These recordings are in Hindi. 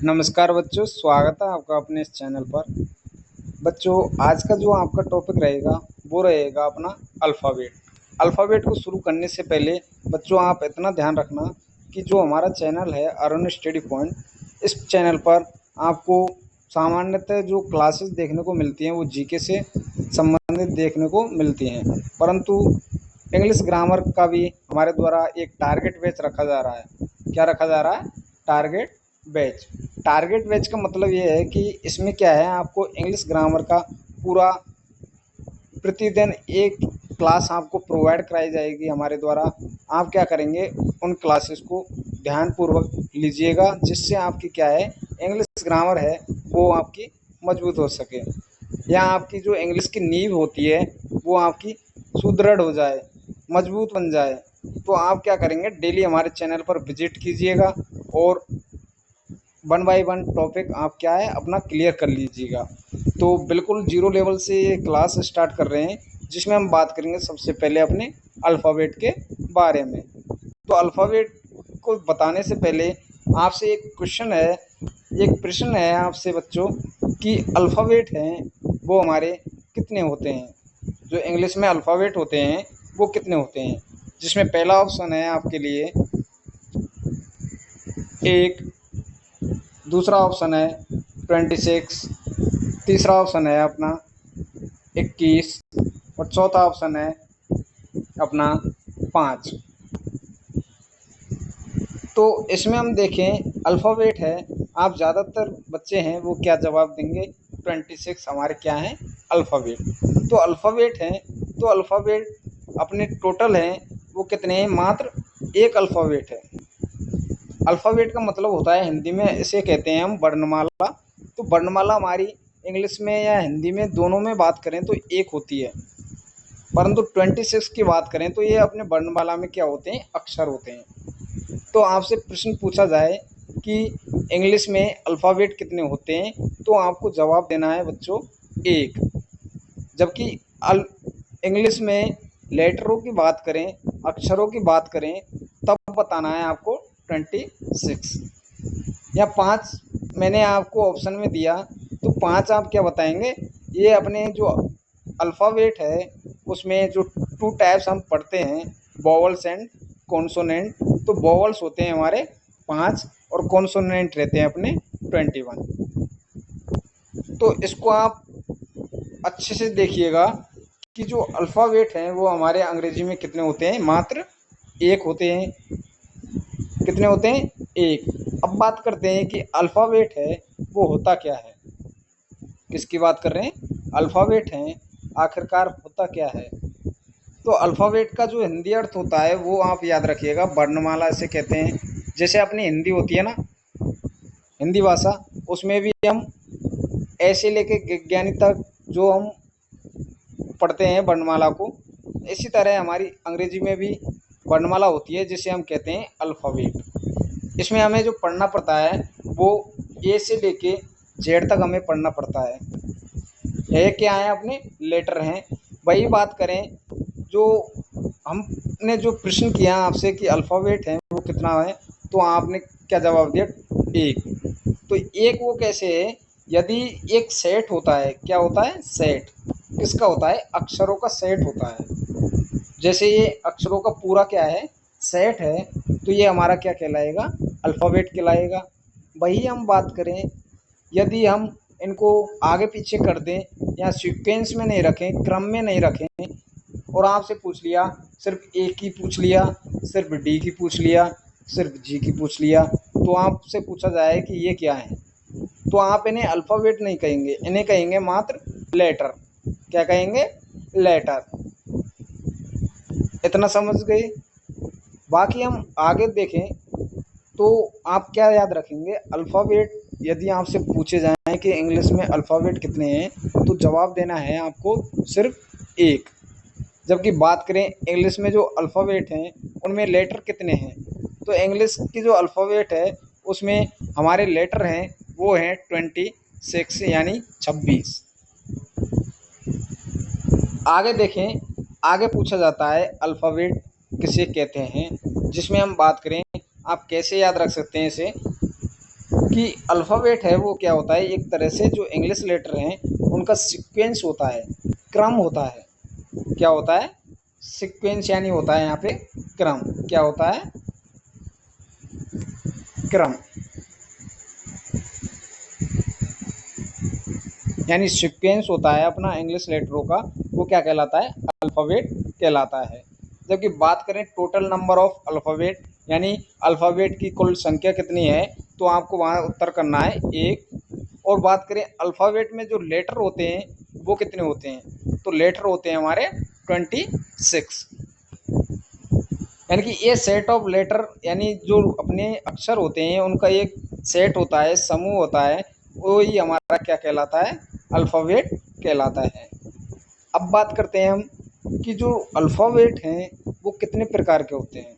नमस्कार बच्चों, स्वागत है आपका अपने इस चैनल पर। बच्चों, आज का जो आपका टॉपिक रहेगा वो रहेगा अपना अल्फ़ाबेट। अल्फ़ाबेट को शुरू करने से पहले बच्चों आप इतना ध्यान रखना कि जो हमारा चैनल है अरुण स्टडी पॉइंट, इस चैनल पर आपको सामान्यतः जो क्लासेस देखने को मिलती हैं वो जीके से संबंधित देखने को मिलती हैं, परंतु इंग्लिश ग्रामर का भी हमारे द्वारा एक टारगेट बैच रखा जा रहा है। क्या रखा जा रहा है? Target batch. टारगेट बैच का मतलब ये है कि इसमें क्या है, आपको इंग्लिश ग्रामर का पूरा प्रतिदिन एक क्लास आपको प्रोवाइड कराई जाएगी हमारे द्वारा। आप क्या करेंगे, उन क्लासेस को ध्यानपूर्वक लीजिएगा, जिससे आपकी क्या है, इंग्लिश ग्रामर है वो आपकी मजबूत हो सके, या आपकी जो इंग्लिश की नींव होती है वो आपकी सुदृढ़ हो जाए, मजबूत बन जाए। तो आप क्या करेंगे, डेली हमारे चैनल पर विजिट कीजिएगा और वन बाय वन टॉपिक आप क्या है अपना क्लियर कर लीजिएगा। तो बिल्कुल जीरो लेवल से ये क्लास स्टार्ट कर रहे हैं, जिसमें हम बात करेंगे सबसे पहले अपने अल्फ़ाबेट के बारे में। तो अल्फ़ाबेट को बताने से पहले आपसे एक क्वेश्चन है, एक प्रश्न है आपसे बच्चों, कि अल्फ़ाबेट हैं वो हमारे कितने होते हैं? जो इंग्लिश में अल्फ़ाबेट होते हैं वो कितने होते हैं? जिसमें पहला ऑप्शन है आपके लिए एक, दूसरा ऑप्शन है 26, तीसरा ऑप्शन है अपना 21 और चौथा ऑप्शन है अपना 5। तो इसमें हम देखें अल्फ़ाबेट है, आप ज़्यादातर बच्चे हैं वो क्या जवाब देंगे? 26 हमारे क्या हैं? अल्फ़ाबेट। तो अल्फ़ाबेट हैं, तो अल्फ़ाबेट अपने टोटल हैं वो कितने हैं? मात्र एक अल्फ़ाबेट है। अल्फ़ाबेट का मतलब होता है, हिंदी में इसे कहते हैं हम वर्णमाला। तो वर्णमाला हमारी इंग्लिश में या हिंदी में दोनों में बात करें तो एक होती है, परंतु 26 की बात करें तो ये अपने वर्णमाला में क्या होते हैं? अक्षर होते हैं। तो आपसे प्रश्न पूछा जाए कि इंग्लिश में अल्फ़ाबेट कितने होते हैं, तो आपको जवाब देना है बच्चों एक। जबकि इंग्लिश में लेटरों की बात करें, अक्षरों की बात करें, तब बताना है आपको 26 या 5। मैंने आपको ऑप्शन में दिया तो 5 आप क्या बताएंगे? ये अपने जो अल्फ़ाबेट है उसमें जो टू टाइप्स हम पढ़ते हैं, वोवल्स एंड कॉन्सोनेंट। तो वोवल्स होते हैं हमारे 5 और कॉन्सोनेंट रहते हैं अपने 21। तो इसको आप अच्छे से देखिएगा कि जो अल्फ़ाबेट हैं वो हमारे अंग्रेजी में कितने होते हैं? मात्र एक होते हैं। कितने होते हैं? एक। अब बात करते हैं कि अल्फ़ाबेट है वो होता क्या है। किसकी बात कर रहे हैं? अल्फ़ाबेट हैं, आखिरकार होता क्या है? तो अल्फ़ाबेट का जो हिंदी अर्थ होता है वो आप याद रखिएगा, वर्णमाला इसे कहते हैं। जैसे अपनी हिंदी होती है ना, हिंदी भाषा, उसमें भी हम ऐसे लेके विज्ञानी तक जो हम पढ़ते हैं वर्णमाला को, इसी तरह हमारी अंग्रेजी में भी वर्णमाला होती है जिसे हम कहते हैं अल्फ़ाबेट। इसमें हमें जो पढ़ना पड़ता है वो ए से लेके जेड तक हमें पढ़ना पड़ता है। ये क्या है? अपने लेटर हैं। वही बात करें, जो हमने जो प्रश्न किया आपसे कि अल्फ़ाबेट है वो कितना है, तो आपने क्या जवाब दिया? एक। तो एक वो कैसे है? यदि एक सेट होता है, क्या होता है? सेट। किसका होता है? अक्षरों का सेट होता है। जैसे ये अक्षरों का पूरा क्या है? सेट है, तो ये हमारा क्या कहलाएगा? अल्फ़ाबेट कहलाएगा। वही हम बात करें, यदि हम इनको आगे पीछे कर दें या सीक्वेंस में नहीं रखें, क्रम में नहीं रखें, और आपसे पूछ लिया, सिर्फ ए की पूछ लिया, सिर्फ डी की पूछ लिया, सिर्फ जी की पूछ लिया, तो आपसे पूछा जाए कि ये क्या है, तो आप इन्हें अल्फ़ाबेट नहीं कहेंगे, इन्हें कहेंगे मात्र लेटर। क्या कहेंगे? लेटर। इतना समझ गए? बाकी हम आगे देखें तो आप क्या याद रखेंगे? अल्फ़ाबेट यदि आपसे पूछे जाएं कि इंग्लिश में अल्फ़ाबेट कितने हैं, तो जवाब देना है आपको सिर्फ एक। जबकि बात करें इंग्लिश में जो अल्फ़ाबेट हैं उनमें लेटर कितने हैं, तो इंग्लिश की जो अल्फ़ाबेट है उसमें हमारे लेटर हैं वो हैं 26, यानी 26। आगे देखें, आगे पूछा जाता है अल्फ़ाबेट किसे कहते हैं, जिसमें हम बात करें, आप कैसे याद रख सकते हैं इसे, कि अल्फ़ाबेट है वो क्या होता है, एक तरह से जो इंग्लिश लेटर हैं उनका सीक्वेंस होता है, क्रम होता है। क्या होता है? सीक्वेंस, यानी होता है यहाँ पे क्रम। क्या होता है? क्रम, यानी सीक्वेंस होता है अपना इंग्लिश लेटरों का, वो क्या कहलाता है? अल्फ़ाबेट कहलाता है। जबकि बात करें टोटल नंबर ऑफ अल्फ़ाबेट, यानी अल्फ़ाबेट की कुल संख्या कितनी है, तो आपको वहाँ उत्तर करना है 1। और बात करें अल्फ़ाबेट में जो लेटर होते हैं वो कितने होते हैं, तो लेटर होते हैं हमारे 26। यानी कि ये सेट ऑफ लेटर, यानी जो अपने अक्षर होते हैं उनका एक सेट होता है, समूह होता है, वो ही हमारा क्या कहलाता है? अल्फ़ाबेट कहलाता है। अब बात करते हैं हम कि जो अल्फ़ाबेट हैं वो कितने प्रकार के होते हैं।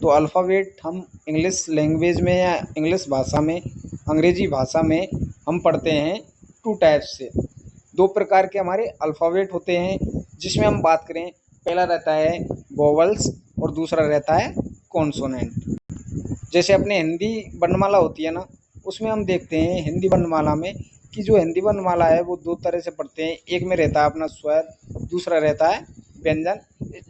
तो अल्फ़ाबेट हम इंग्लिश लैंग्वेज में या इंग्लिश भाषा में, अंग्रेजी भाषा में हम पढ़ते हैं 2 टाइप्स से। 2 प्रकार के हमारे अल्फ़ाबेट होते हैं, जिसमें हम बात करें, पहला रहता है वोवेल्स और दूसरा रहता है कॉन्सोनेंट। जैसे अपने हिंदी वर्णमाला होती है ना, उसमें हम देखते हैं हिंदी वर्णमाला में कि जो हिंदी वर्णमाला है वो 2 तरह से पढ़ते हैं। एक में रहता है अपना स्वर, दूसरा रहता है व्यंजन।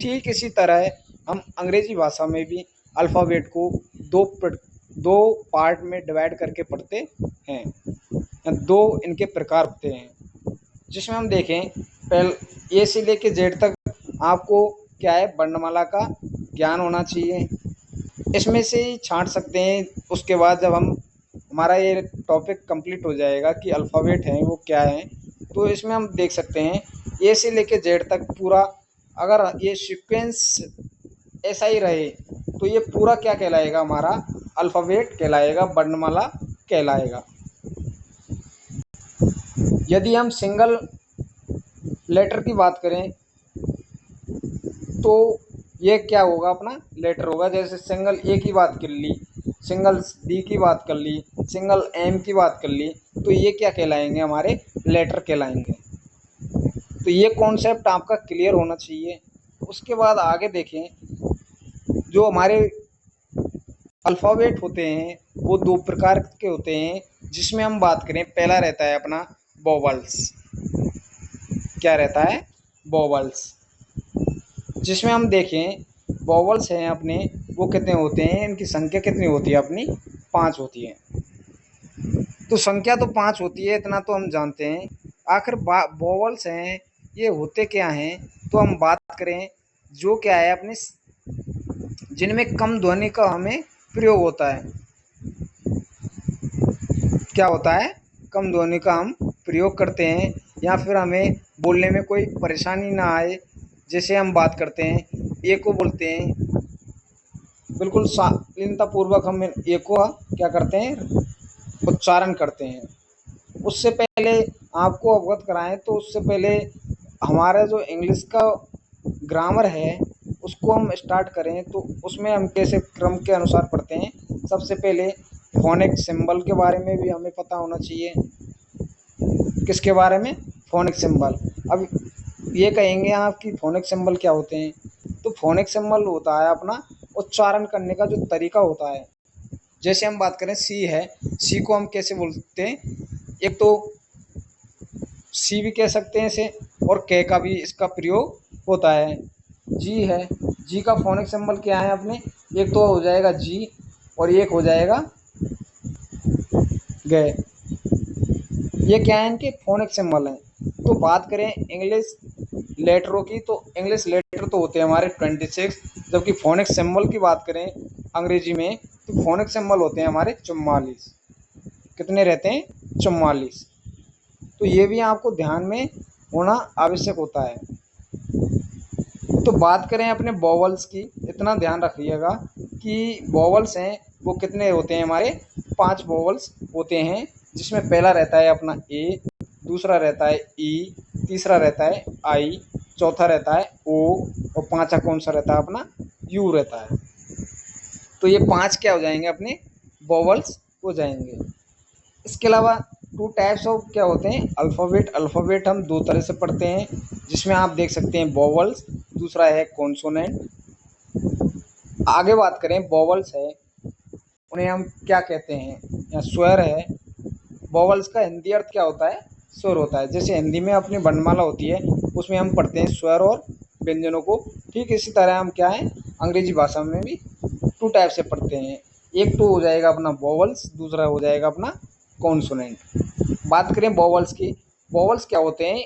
ठीक इसी तरह हम अंग्रेजी भाषा में भी अल्फ़ाबेट को 2 पार्ट में डिवाइड करके पढ़ते हैं। 2 इनके प्रकार होते हैं, जिसमें हम देखें ए से लेके जेड तक आपको क्या है, वर्णमाला का ज्ञान होना चाहिए। इसमें से ही छांट सकते हैं। उसके बाद जब हम हमारा ये टॉपिक कंप्लीट हो जाएगा कि अल्फ़ाबेट हैं वो क्या हैं, तो इसमें हम देख सकते हैं ए से लेके जेड तक पूरा, अगर ये सीक्वेंस ऐसा ही रहे तो ये पूरा क्या कहलाएगा, हमारा अल्फ़ाबेट कहलाएगा, वर्णमाला कहलाएगा। यदि हम सिंगल लेटर की बात करें तो ये क्या होगा, अपना लेटर होगा। जैसे सिंगल ए की बात कर ली, सिंगल डी की बात कर ली, सिंगल एम की बात कर ली, तो ये क्या कहलाएंगे, हमारे लेटर कहलाएंगे। तो ये कॉन्सेप्ट आपका क्लियर होना चाहिए। उसके बाद आगे देखें, जो हमारे अल्फ़ाबेट होते हैं वो 2 प्रकार के होते हैं, जिसमें हम बात करें, पहला रहता है अपना वोवेल्स। क्या रहता है? वोवेल्स। जिसमें हम देखें वोवेल्स हैं अपने, वो कितने होते हैं, इनकी संख्या कितनी होती है अपनी? 5 होती है। तो संख्या तो 5 होती है, इतना तो हम जानते हैं। आखिर वोवेल्स हैं ये होते क्या हैं, तो हम बात करें जो क्या है अपने, जिनमें कम ध्वनि का हमें प्रयोग होता है। क्या होता है? कम ध्वनि का हम प्रयोग करते हैं, या फिर हमें बोलने में कोई परेशानी ना आए। जैसे हम बात करते हैं, ए को बोलते हैं, बिल्कुल शालीनतापूर्वक हम ए को क्या करते हैं, उच्चारण करते हैं। उससे पहले आपको अवगत कराएं, तो उससे पहले हमारा जो इंग्लिश का ग्रामर है उसको हम स्टार्ट करें, तो उसमें हम कैसे क्रम के अनुसार पढ़ते हैं। सबसे पहले फोनिक सिंबल के बारे में भी हमें पता होना चाहिए। किसके बारे में? Phonic symbol. अब ये कहेंगे आप कि फोनिक सिंबल क्या होते हैं, तो फोनिक सिंबल होता है अपना उच्चारण करने का जो तरीका होता है। जैसे हम बात करें सी है, सी को हम कैसे बोलते हैं, एक तो सी भी कह सकते हैं इसे, और के का भी इसका प्रयोग होता है। जी है, जी का फोनिक सिंबल क्या है अपने, एक तो हो जाएगा जी और एक हो जाएगा गए। ये क्या है, इनके फोनिक सिंबल हैं। तो बात करें इंग्लिश लेटरों की, तो इंग्लिश लेटर तो होते हैं हमारे 26, जबकि फोनिक सिंबल की बात करें अंग्रेजी में, तो फोनिक सिंबल होते हैं हमारे 44। कितने रहते हैं? 44। तो ये भी आपको ध्यान में होना आवश्यक होता है। तो बात करें अपने वोवेल्स की, इतना ध्यान रखिएगा कि वोवेल्स हैं वो कितने होते हैं हमारे? 5 वोवेल्स होते हैं, जिसमें पहला रहता है अपना ए, दूसरा रहता है ई, तीसरा रहता है आई, चौथा रहता है ओ, और पांचवा कौन सा रहता है अपना? यू रहता है। तो ये 5 क्या हो जाएंगे अपने? वोवेल्स हो जाएंगे। इसके अलावा 2 टाइप्स ऑफ क्या होते हैं, अल्फ़ाबेट। अल्फ़ाबेट हम 2 तरह से पढ़ते हैं, जिसमें आप देख सकते हैं वोवेल्स, दूसरा है कॉन्सोनेंट। आगे बात करें वोवल्स है, उन्हें हम क्या कहते हैं, या स्वर है। वोवल्स का हिंदी अर्थ क्या होता है, स्वर होता है। जैसे हिंदी में अपनी वर्णमाला होती है, उसमें हम पढ़ते हैं स्वर और व्यंजनों को, ठीक इसी तरह हम क्या है अंग्रेजी भाषा में भी टू टाइप से पढ़ते हैं। एक तो हो जाएगा अपना वोवल्स, दूसरा हो जाएगा अपना कॉन्सोनेंट। बात करें वोवल्स की, वोवल्स क्या होते हैं,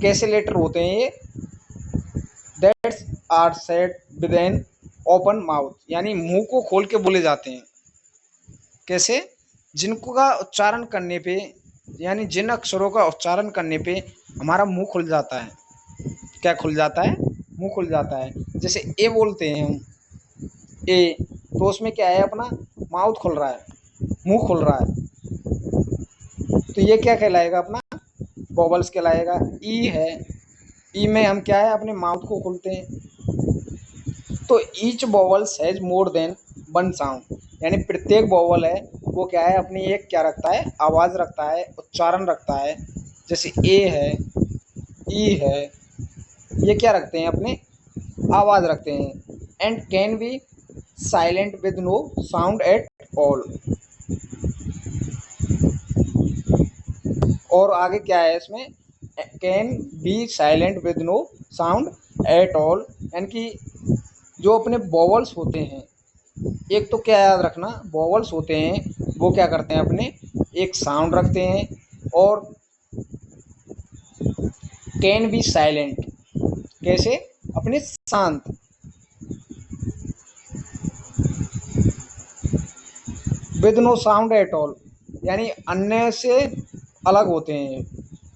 कैसे लेटर होते हैं ये, that's are said with an open mouth, यानी मुंह को खोल के बोले जाते हैं। कैसे, जिनको का उच्चारण करने पे, यानी जिन अक्षरों का उच्चारण करने पे हमारा मुंह खुल जाता है। क्या खुल जाता है, मुंह खुल जाता है। जैसे ए बोलते हैं हम, ए, तो उसमें क्या है, अपना माउथ खुल रहा है, मुंह खुल रहा है, तो ये क्या कहलाएगा, अपना वोवल्स कहलाएगा। ई है, ई में हम क्या है अपने माउथ को खोलते हैं। तो each vowels has more than one sound, यानी प्रत्येक वोवल है वो क्या है अपनी एक क्या रखता है, आवाज़ रखता है, उच्चारण रखता है। जैसे ए है, ई है, ये क्या रखते हैं अपने, आवाज़ रखते हैं। And can be silent with no sound at all. और आगे क्या है इसमें, can be silent with no sound at all, यानी कि जो अपने वोवल्स होते हैं, एक तो क्या याद रखना, वोवल्स होते हैं वो क्या करते हैं अपने एक साउंड रखते हैं, और कैन बी साइलेंट, कैसे, अपने शांत, with no sound at all, यानी अन्य से अलग होते हैं।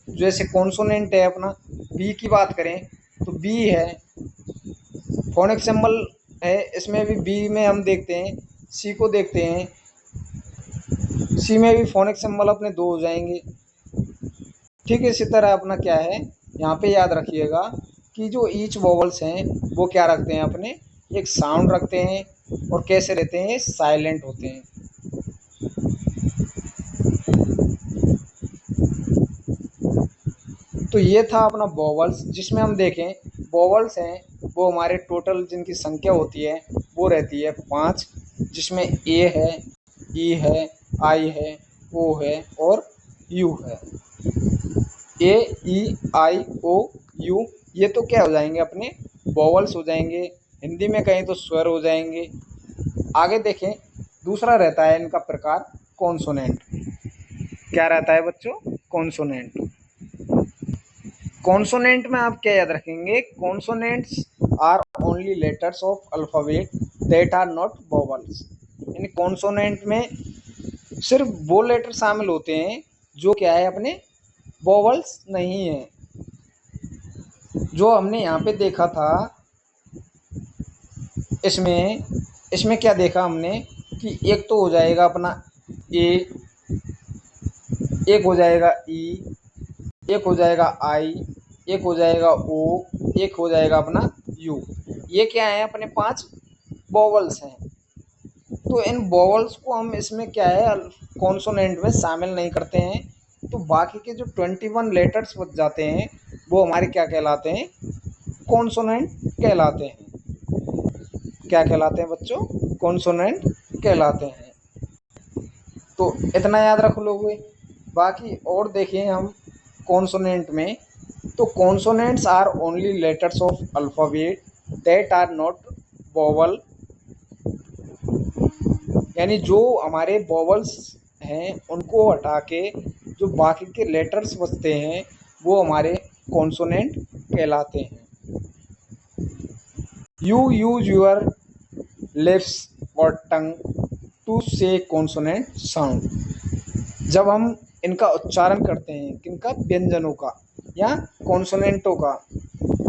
जैसे कॉन्सोनेंट है अपना, बी की बात करें तो बी है, फोनिक सिंबल है, इसमें भी बी में हम देखते हैं, सी को देखते हैं, सी में भी फोनिक सिंबल अपने दो हो जाएंगे। ठीक है, इसी तरह अपना क्या है, यहाँ पे याद रखिएगा कि जो ईच वोवल्स हैं वो क्या रखते हैं अपने एक साउंड रखते हैं, और कैसे रहते हैं, साइलेंट होते हैं। तो ये था अपना वोवल्स, जिसमें हम देखें वोवल्स हैं वो हमारे टोटल जिनकी संख्या होती है वो रहती है 5, जिसमें ए है, ई है, आई है, ओ है और यू है। ए, ई, आई, ओ, यू, ये तो क्या हो जाएंगे अपने वोवल्स हो जाएंगे, हिंदी में कहें तो स्वर हो जाएंगे। आगे देखें, दूसरा रहता है इनका प्रकार कॉन्सोनेंट। क्या रहता है बच्चों, कॉन्सोनेंट। कॉन्सोनेंट में आप क्या याद रखेंगे, consonants are only letters of alphabet that are not vowels, यानी कॉन्सोनेंट में सिर्फ वो लेटर शामिल होते हैं जो क्या है अपने वोवल्स नहीं है। जो हमने यहाँ पे देखा था, इसमें इसमें क्या देखा हमने कि एक तो हो जाएगा अपना ए, एक हो जाएगा ई, एक हो जाएगा आई, एक हो जाएगा ओ, एक हो जाएगा अपना यू। ये क्या है अपने 5 वोवल्स हैं। तो इन वोवल्स को हम इसमें क्या है कॉन्सोनेंट में शामिल नहीं करते हैं, तो बाकी के जो 21 लेटर्स बच जाते हैं वो हमारे क्या कहलाते हैं, कॉन्सोनेंट कहलाते हैं। क्या कहलाते हैं बच्चों, कॉन्सोनेंट कहलाते हैं। तो इतना याद रख लोगे। बाकी और देखें हम कॉन्सोनेंट में, तो consonants are only letters of alphabet that are not vowel, यानी जो हमारे वोवल्स हैं उनको हटा के जो बाकी के लेटर्स बचते हैं वो हमारे कॉन्सोनेंट कहलाते हैं। यू यूज योर लिप्स और टंग टू से कॉन्सोनेंट साउंड, जब हम इनका उच्चारण करते हैं, किनका, व्यंजनों का या कॉन्सोनेंटों का,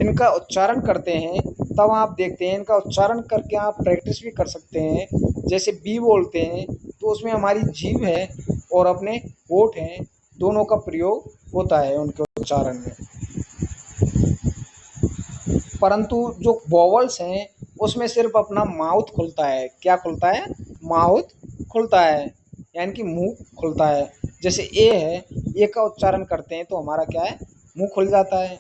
इनका उच्चारण करते हैं, तब आप देखते हैं इनका उच्चारण करके आप प्रैक्टिस भी कर सकते हैं। जैसे बी बोलते हैं तो उसमें हमारी जीभ है और अपने होठ हैं, दोनों का प्रयोग होता है उनके उच्चारण में। परंतु जो वोवल्स हैं उसमें सिर्फ अपना माउथ खुलता है। क्या खुलता है, माउथ खुलता है, यानी कि मुंह खुलता है। जैसे ए है, ए का उच्चारण करते हैं तो हमारा क्या है, मुंह खुल जाता है।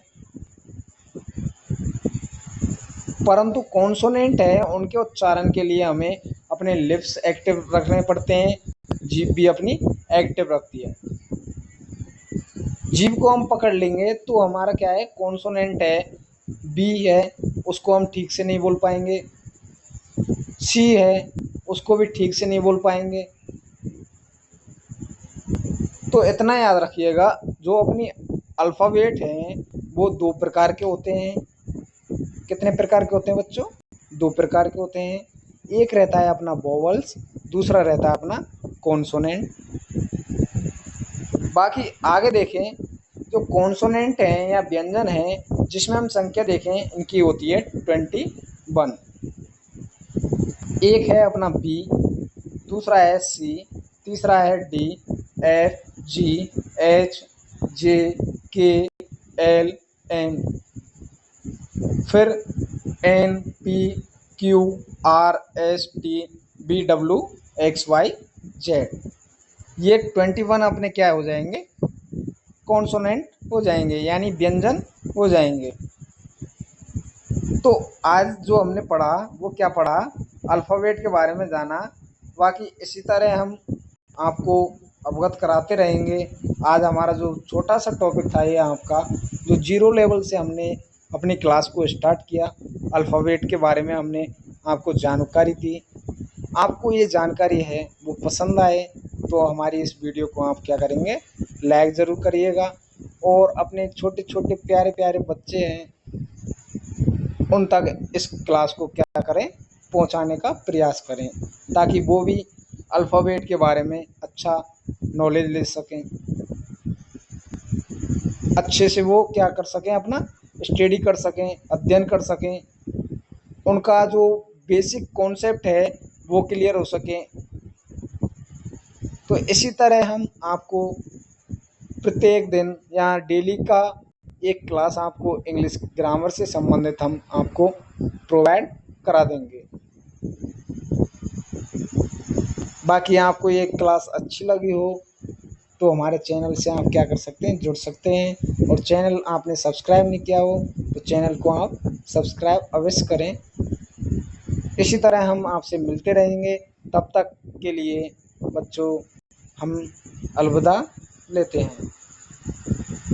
परंतु कॉन्सोनेंट है उनके उच्चारण के लिए हमें अपने लिप्स एक्टिव रखने पड़ते हैं, जीभ भी अपनी एक्टिव रखती है। जीभ को हम पकड़ लेंगे तो हमारा क्या है, कॉन्सोनेंट है, बी है, उसको हम ठीक से नहीं बोल पाएंगे, सी है, उसको भी ठीक से नहीं बोल पाएंगे। तो इतना याद रखिएगा, जो अपनी अल्फ़ाबेट हैं वो दो प्रकार के होते हैं। कितने प्रकार के होते हैं बच्चों? दो प्रकार के होते हैं। एक रहता है अपना वोवल्स, दूसरा रहता है अपना कॉन्सोनेंट। बाकी आगे देखें, जो कॉन्सोनेंट हैं या व्यंजन हैं जिसमें हम संख्या देखें, इनकी होती है 21। एक है अपना बी, दूसरा है सी, तीसरा है D, F, G, H, J, K, L, M, फिर N, P, Q, R, S, T, B, W, X, Y, Z. ये 21 अपने क्या हो जाएंगे, कॉन्सोनेंट हो जाएंगे, यानी व्यंजन हो जाएंगे। तो आज जो हमने पढ़ा वो क्या पढ़ा, अल्फ़ाबेट के बारे में जाना। बाकी इसी तरह हम आपको अवगत कराते रहेंगे। आज हमारा जो छोटा सा टॉपिक था ये आपका, जो जीरो लेवल से हमने अपनी क्लास को स्टार्ट किया, अल्फ़ाबेट के बारे में हमने आपको जानकारी दी। आपको ये जानकारी है वो पसंद आए तो हमारी इस वीडियो को आप क्या करेंगे, लाइक ज़रूर करिएगा, और अपने छोटे छोटे प्यारे प्यारे बच्चे हैं उन तक इस क्लास को क्या करें, पहुंचाने का प्रयास करें, ताकि वो भी अल्फ़ाबेट के बारे में अच्छा नॉलेज ले सकें, अच्छे से वो क्या कर सकें, अपना स्टडी कर सकें, अध्ययन कर सकें, उनका जो बेसिक कॉन्सेप्ट है वो क्लियर हो सके। तो इसी तरह हम आपको प्रत्येक दिन या डेली का एक क्लास आपको इंग्लिश ग्रामर से संबंधित हम आपको प्रोवाइड करा देंगे। बाकी आपको ये क्लास अच्छी लगी हो तो हमारे चैनल से आप क्या कर सकते हैं, जुड़ सकते हैं, और चैनल आपने सब्सक्राइब नहीं किया हो तो चैनल को आप सब्सक्राइब अवश्य करें। इसी तरह हम आपसे मिलते रहेंगे, तब तक के लिए बच्चों हम अलविदा लेते हैं।